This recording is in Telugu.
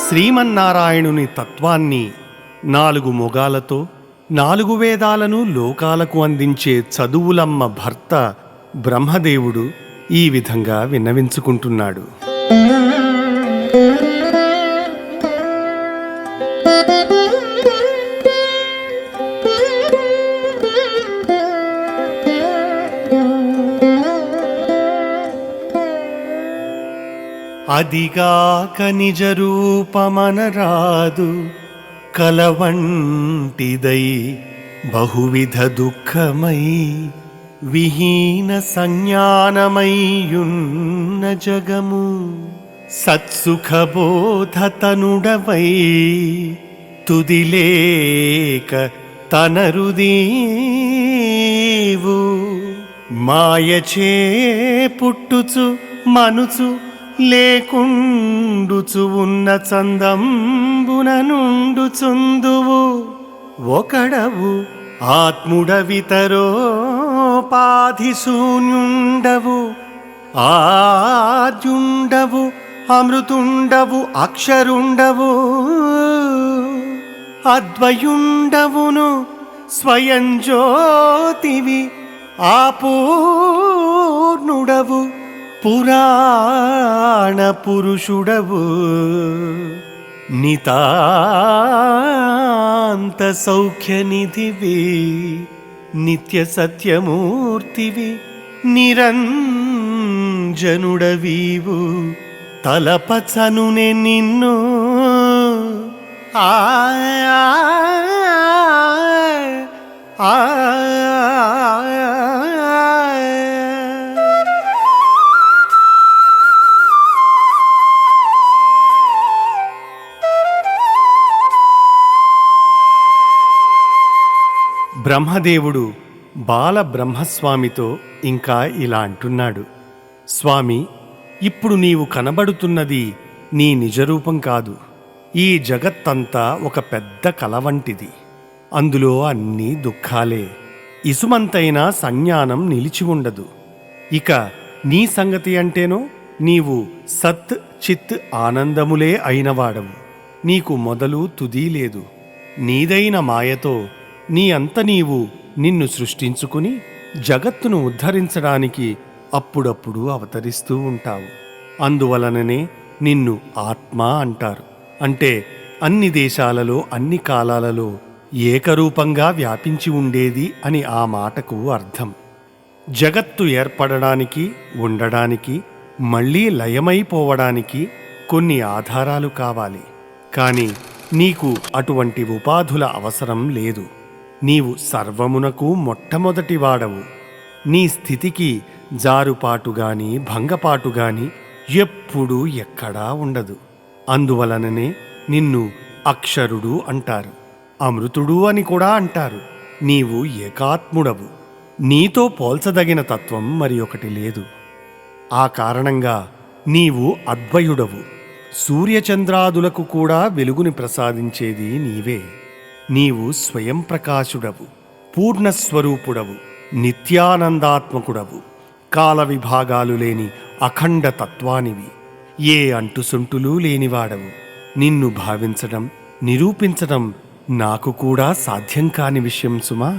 శ్రీమన్నారాయణుని తత్వాన్ని 4 మొగాలతో 4 వేదాలను లోకాలకు అందించే చదువులమ్మ భర్త బ్రహ్మదేవుడు ఈ విధంగా విన్నవించుకుంటున్నాడు. అదిగాక నిజ రూపమనరాదు కలవంటిదై బహువిధ దుఃఖమై విహీన సంజ్ఞానమయ్యున్న జగము సత్సుఖబోధతనుడవై తుదిలేక తనరుదీవు మాయచే పుట్టుచు మనుచు లేకుండుచు ఉన్న చందంబున నుండుచుందువు ఒకడవు ఆత్ముడవితరోపాధి శూన్యుండవు ఆద్యుండవు అమృతుండవు అక్షరుండవు అద్వయుండవును స్వయం జ్యోతివి ఆపూర్ణుడవు పురాణ పురుషుడవు నితాంత సౌఖ్యనిధివి నిత్య సత్యమూర్తివి నిరంజనుడవీవు తలపచనునే నిన్ను ఆ బ్రహ్మదేవుడు బాల బ్రహ్మస్వామితో ఇంకా ఇలా అంటున్నాడు. స్వామి, ఇప్పుడు నీవు కనబడుతున్నది నీ నిజరూపం కాదు. ఈ జగత్తంతా ఒక పెద్ద కల వంటిది. అందులో అన్నీ దుఃఖాలే. ఇసుమంతైనా సంజ్ఞానం నిలిచి ఉండదు. ఇక నీ సంగతి అంటేనో నీవు సత్ చిత్ ఆనందములే అయినవాడవు. నీకు మొదలు తుది లేదు. నీదైన మాయతో నీ అంత నీవు నిన్ను సృష్టించుకుని జగత్తును ఉద్ధరించడానికి అప్పుడప్పుడు అవతరిస్తూ ఉంటావు. అందువలననే నిన్ను ఆత్మ అంటారు. అంటే అన్ని దేశాలలో అన్ని కాలాలలో ఏకరూపంగా వ్యాపించి ఉండేది అని ఆ మాటకు అర్థం. జగత్తు ఏర్పడడానికి, ఉండడానికి, మళ్ళీ లయమైపోవడానికి కొన్ని ఆధారాలు కావాలి. కానీ నీకు అటువంటి ఉపాధుల అవసరం లేదు. నీవు సర్వమునకు మొట్టమొదటివాడవు. నీ స్థితికి జారుపాటుగాని భంగపాటుగాని ఎప్పుడూ ఎక్కడా ఉండదు. అందువలననే నిన్ను అక్షరుడు అంటారు, అమృతుడు అని కూడా అంటారు. నీవు ఏకాత్ముడవు. నీతో పోల్చదగిన తత్వం మరి ఒకటి లేదు. ఆ కారణంగా నీవు అద్వయుడవు. సూర్యచంద్రాదులకు కూడా వెలుగుని ప్రసాదించేది నీవే. నీవు స్వయం ప్రకాశుడవు, పూర్ణస్వరూపుడవు, నిత్యానందాత్మకుడవు, కాల విభాగాలు లేని అఖండ తత్వానివి, ఏ అంటుసొంటులు లేనివాడవు. నిన్ను భావించడం, నిరూపించడం నాకు కూడా సాధ్యం కాని విషయం సుమా.